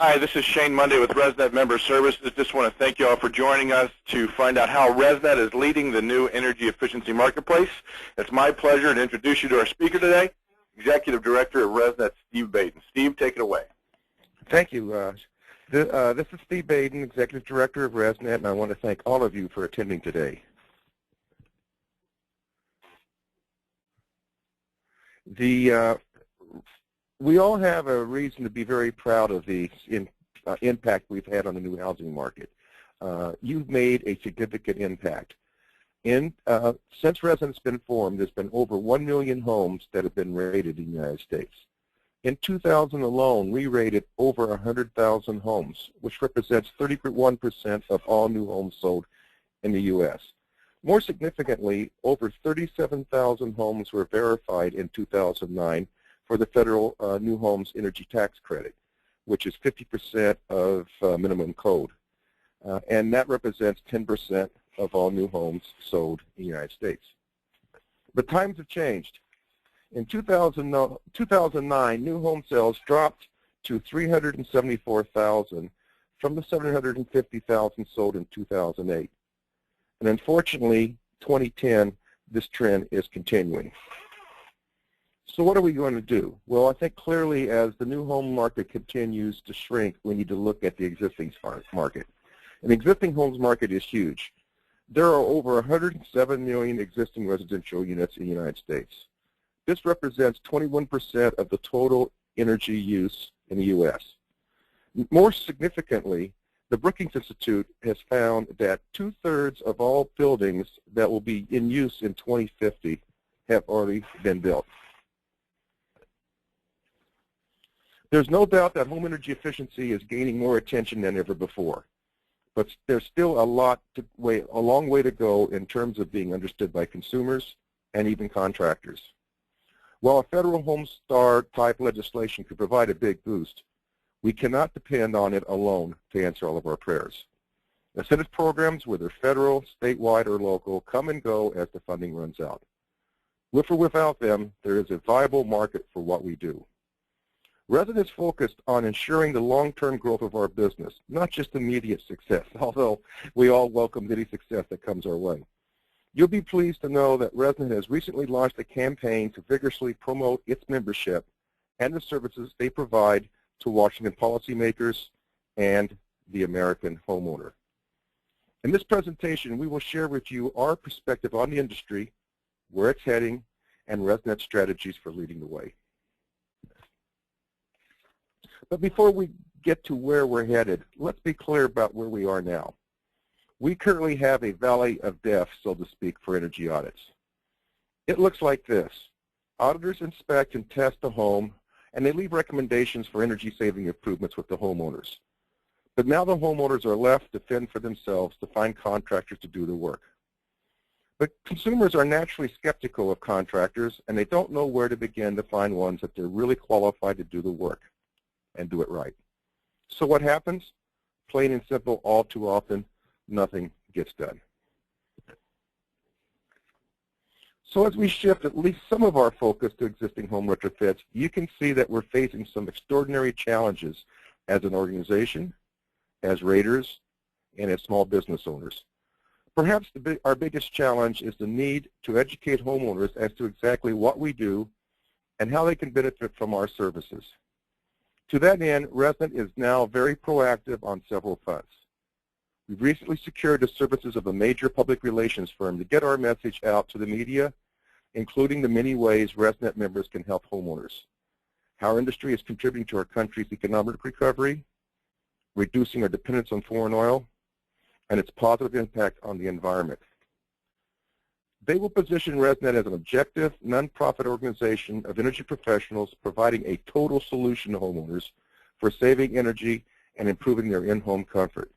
Hi, this is Shane Monday with RESNET Member Services. Just want to thank you all for joining us to find out how RESNET is leading the new energy efficiency marketplace. It's my pleasure to introduce you to our speaker today, Executive Director of RESNET, Steve Baden. Steve, take it away. Thank you. This is Steve Baden, Executive Director of RESNET, and I want to thank all of you for attending today. We all have a reason to be very proud of the impact we've had on the new housing market. You've made a significant impact. Since RESNET's been formed, there's been over 1 million homes that have been rated in the United States. In 2000 alone, we rated over 100,000 homes, which represents 31% of all new homes sold in the U.S. More significantly, over 37,000 homes were verified in 2009 for the federal new homes energy tax credit, which is 50% of minimum code. And that represents 10% of all new homes sold in the United States. But times have changed. In 2009, new home sales dropped to 374,000 from the 750,000 sold in 2008. And unfortunately, 2010, this trend is continuing. So what are we going to do? Well, I think clearly as the new home market continues to shrink, we need to look at the existing market. And the existing homes market is huge. There are over 107 million existing residential units in the United States. This represents 21% of the total energy use in the U.S. More significantly, the Brookings Institute has found that 2/3 of all buildings that will be in use in 2050 have already been built. There's no doubt that home energy efficiency is gaining more attention than ever before, but there's still a long way to go in terms of being understood by consumers and even contractors. While a federal Home Star type legislation could provide a big boost, we cannot depend on it alone to answer all of our prayers. Incentive programs, whether federal, statewide, or local, come and go as the funding runs out. With or without them, there is a viable market for what we do. RESNET is focused on ensuring the long-term growth of our business, not just immediate success, although we all welcome any success that comes our way. You'll be pleased to know that RESNET has recently launched a campaign to vigorously promote its membership and the services they provide to Washington policymakers and the American homeowner. In this presentation, we will share with you our perspective on the industry, where it's heading, and RESNET's strategies for leading the way. But before we get to where we're headed, let's be clear about where we are now. We currently have a valley of death, so to speak, for energy audits. It looks like this. Auditors inspect and test the home, and they leave recommendations for energy-saving improvements with the homeowners. But now the homeowners are left to fend for themselves to find contractors to do the work. But consumers are naturally skeptical of contractors, and they don't know where to begin to find ones that they're really qualified to do the work and do it right. So what happens? Plain and simple, all too often, nothing gets done. So as we shift at least some of our focus to existing home retrofits, you can see that we're facing some extraordinary challenges as an organization, as raters, and as small business owners. Perhaps our biggest challenge is the need to educate homeowners as to exactly what we do and how they can benefit from our services. To that end, RESNET is now very proactive on several fronts. We've recently secured the services of a major public relations firm to get our message out to the media, including the many ways RESNET members can help homeowners, how our industry is contributing to our country's economic recovery, reducing our dependence on foreign oil, and its positive impact on the environment. They will position RESNET as an objective, nonprofit organization of energy professionals providing a total solution to homeowners for saving energy and improving their in-home comfort.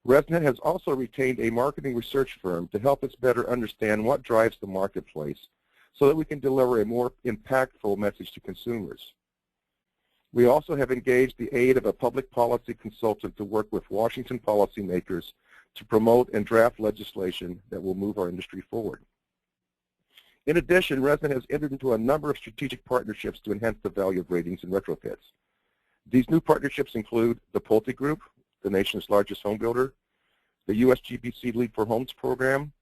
RESNET has also retained a marketing research firm to help us better understand what drives the marketplace so that we can deliver a more impactful message to consumers. We also have engaged the aid of a public policy consultant to work with Washington policymakers to promote and draft legislation that will move our industry forward. In addition, RESNET has entered into a number of strategic partnerships to enhance the value of ratings and retrofits. These new partnerships include the Pulte Group, the nation's largest home builder, the USGBC Lead for Homes program,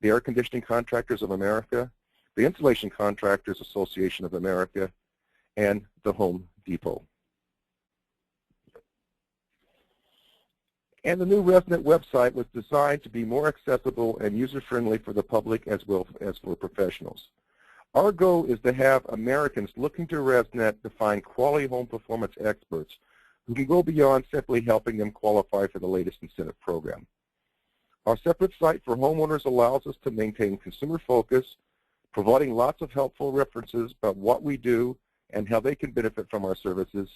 the Air Conditioning Contractors of America, the Insulation Contractors Association of America, and the Home Depot. And the new RESNET website was designed to be more accessible and user-friendly for the public as well as for professionals. Our goal is to have Americans looking to RESNET to find quality home performance experts who can go beyond simply helping them qualify for the latest incentive program. Our separate site for homeowners allows us to maintain consumer focus, providing lots of helpful references about what we do and how they can benefit from our services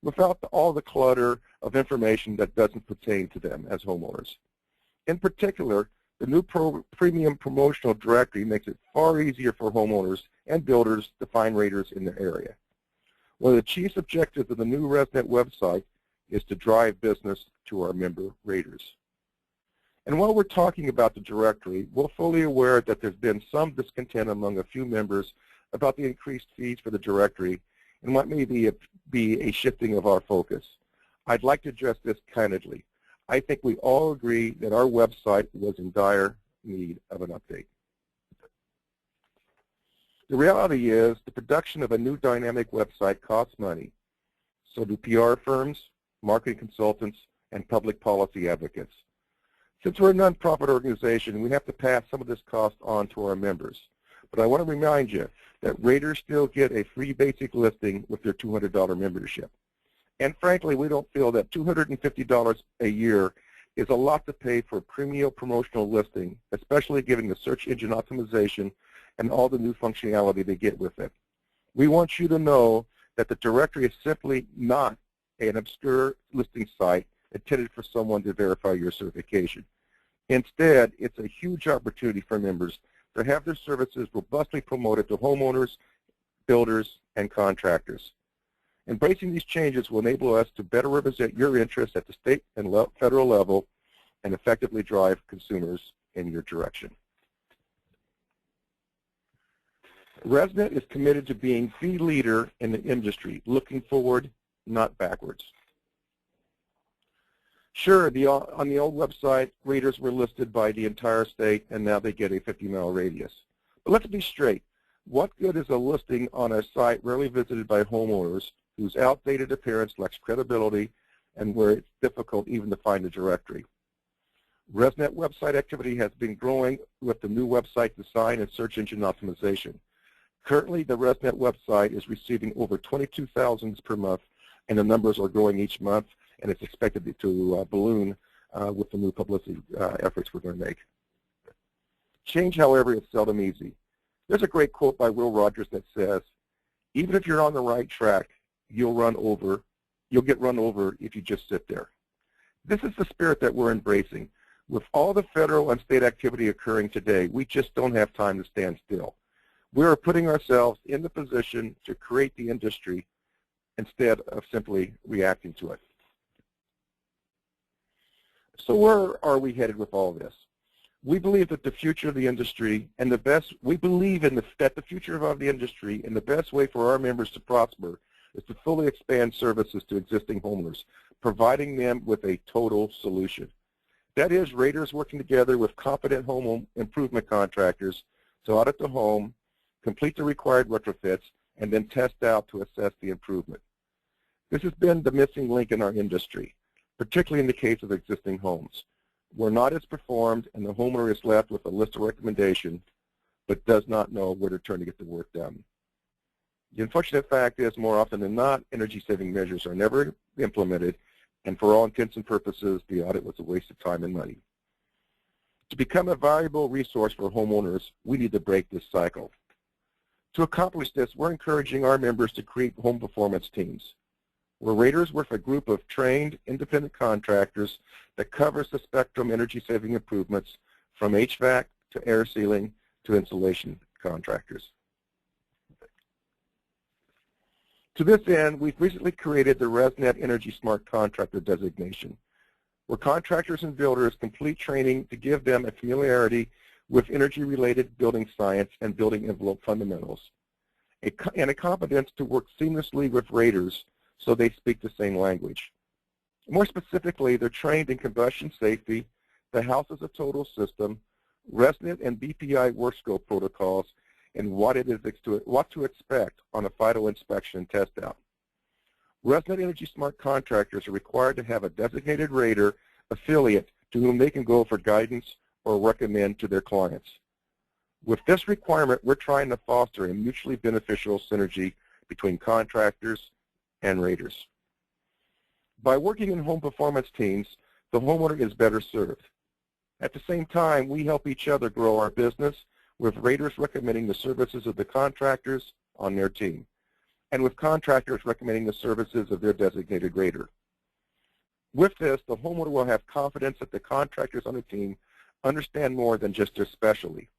without all the clutter of information that doesn't pertain to them as homeowners. In particular, the new premium promotional directory makes it far easier for homeowners and builders to find raters in their area. One of the chief objectives of the new RESNET website is to drive business to our member raters. And while we're talking about the directory, we're fully aware that there's been some discontent among a few members about the increased fees for the directory and what may be a shifting of our focus. I'd like to address this candidly. I think we all agree that our website was in dire need of an update. The reality is the production of a new dynamic website costs money. So do PR firms, marketing consultants, and public policy advocates. Since we're a nonprofit organization, we have to pass some of this cost on to our members. But I want to remind you that raters still get a free basic listing with their $200 membership. And frankly, we don't feel that $250 a year is a lot to pay for a premium promotional listing, especially given the search engine optimization and all the new functionality they get with it. We want you to know that the directory is simply not an obscure listing site intended for someone to verify your certification. Instead, it's a huge opportunity for members to have their services robustly promoted to homeowners, builders, and contractors. Embracing these changes will enable us to better represent your interests at the state and federal level and effectively drive consumers in your direction. RESNET is committed to being the leader in the industry, looking forward, not backwards. Sure, on the old website, raters were listed by the entire state, and now they get a 50-mile radius. But let's be straight. What good is a listing on a site rarely visited by homeowners whose outdated appearance lacks credibility and where it's difficult even to find a directory? RESNET website activity has been growing with the new website design and search engine optimization. Currently, the RESNET website is receiving over 22,000 per month, and the numbers are growing each month, and it's expected to balloon with the new publicity efforts we're going to make. Change, however, is seldom easy. There's a great quote by Will Rogers that says, "Even if you're on the right track, you'll get run over if you just sit there." This is the spirit that we're embracing. With all the federal and state activity occurring today, we just don't have time to stand still. We are putting ourselves in the position to create the industry instead of simply reacting to it. So where are we headed with all this? We believe that the future of the industry and that the future of the industry and the best way for our members to prosper is to fully expand services to existing homeowners, providing them with a total solution. That is, raters working together with competent home improvement contractors to audit the home, complete the required retrofits, and then test out to assess the improvement. This has been the missing link in our industry, particularly in the case of existing homes, where an audit is performed and the homeowner is left with a list of recommendations but does not know where to turn to get the work done. The unfortunate fact is, more often than not, energy-saving measures are never implemented, and for all intents and purposes, the audit was a waste of time and money. To become a valuable resource for homeowners, we need to break this cycle. To accomplish this, we're encouraging our members to create home performance teams, where raters work with a group of trained, independent contractors that covers the spectrum energy-saving improvements from HVAC to air sealing to insulation contractors. To this end, we've recently created the RESNET Energy Smart Contractor designation, where contractors and builders complete training to give them a familiarity with energy-related building science and building envelope fundamentals, and a competence to work seamlessly with raters so they speak the same language. More specifically, they're trained in combustion safety, the house as a total system, RESNET and BPI work scope protocols, and what to expect on a FIDO inspection and test out. RESNET Energy Smart contractors are required to have a designated rater affiliate to whom they can go for guidance or recommend to their clients. With this requirement, we're trying to foster a mutually beneficial synergy between contractors and raters. By working in home performance teams, the homeowner is better served. At the same time, we help each other grow our business, with raters recommending the services of the contractors on their team, and with contractors recommending the services of their designated rater. With this, the homeowner will have confidence that the contractors on the team understand more than just their specialty.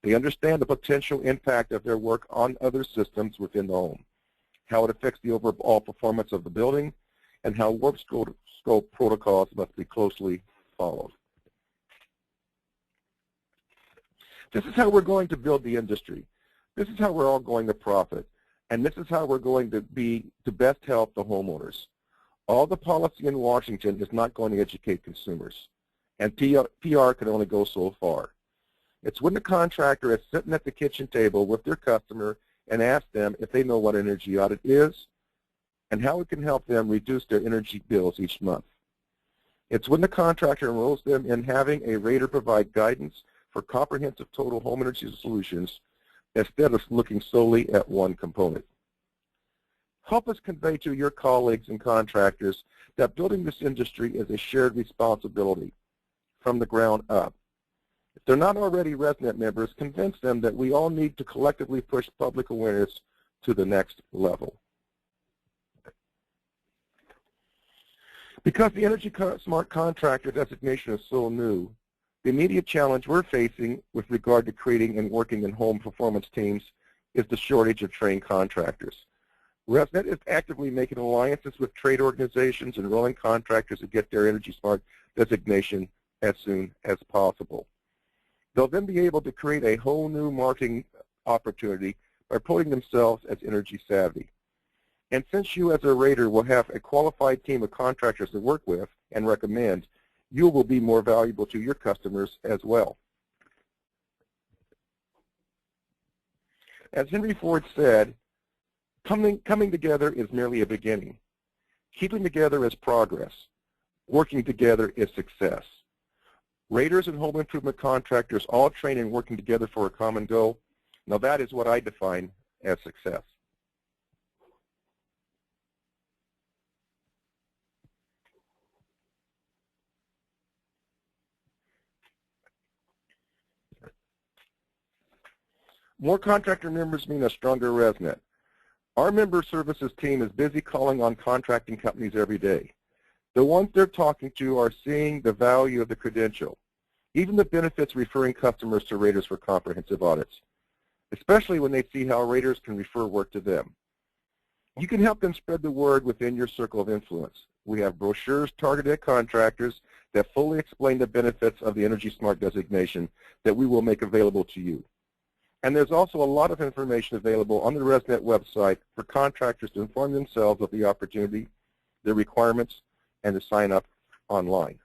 They understand the potential impact of their work on other systems within the home, how it affects the overall performance of the building, and how work scope protocols must be closely followed. This is how we're going to build the industry. This is how we're all going to profit. And this is how we're going to best help the homeowners. All the policy in Washington is not going to educate consumers. And PR can only go so far. It's when the contractor is sitting at the kitchen table with their customer and asks them if they know what an energy audit is and how it can help them reduce their energy bills each month. It's when the contractor enrolls them in having a rater provide guidance for comprehensive total home energy solutions instead of looking solely at one component. Help us convey to your colleagues and contractors that building this industry is a shared responsibility from the ground up. If they're not already RESNET members, convince them that we all need to collectively push public awareness to the next level. Because the Energy Smart Contractor designation is so new, the immediate challenge we're facing with regard to creating and working in home performance teams is the shortage of trained contractors. RESNET is actively making alliances with trade organizations and enrolling contractors to get their Energy Smart designation as soon as possible. They'll then be able to create a whole new marketing opportunity by promoting themselves as energy savvy. And since you as a rater will have a qualified team of contractors to work with and recommend, you will be more valuable to your customers as well. As Henry Ford said, coming together is merely a beginning. Keeping together is progress. Working together is success. Raters and home improvement contractors all train in working together for a common goal. Now that is what I define as success. More contractor members mean a stronger RESNET. Our member services team is busy calling on contracting companies every day. The ones they're talking to are seeing the value of the credential, even the benefits referring customers to raters for comprehensive audits, especially when they see how raters can refer work to them. You can help them spread the word within your circle of influence. We have brochures targeted at contractors that fully explain the benefits of the Energy Smart designation that we will make available to you. And there's also a lot of information available on the RESNET website for contractors to inform themselves of the opportunity, the requirements, and to sign up online.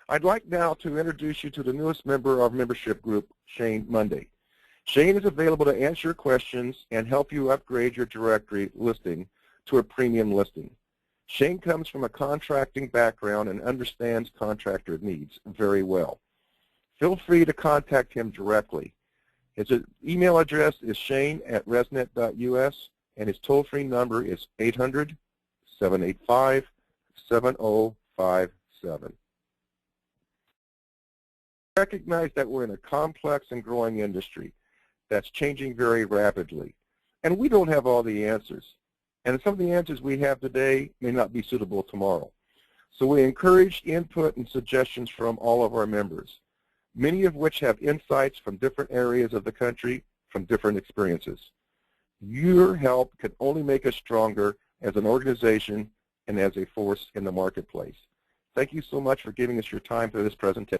I'd like now to introduce you to the newest member of our membership group, Shane Monday. Shane is available to answer your questions and help you upgrade your directory listing to a premium listing. Shane comes from a contracting background and understands contractor needs very well. Feel free to contact him directly. His email address is shane@resnet.us, and his toll-free number is 800-785-7057. Recognize that we're in a complex and growing industry that's changing very rapidly, and we don't have all the answers. And some of the answers we have today may not be suitable tomorrow. So we encourage input and suggestions from all of our members, many of which have insights from different areas of the country, from different experiences. Your help can only make us stronger as an organization and as a force in the marketplace. Thank you so much for giving us your time for this presentation.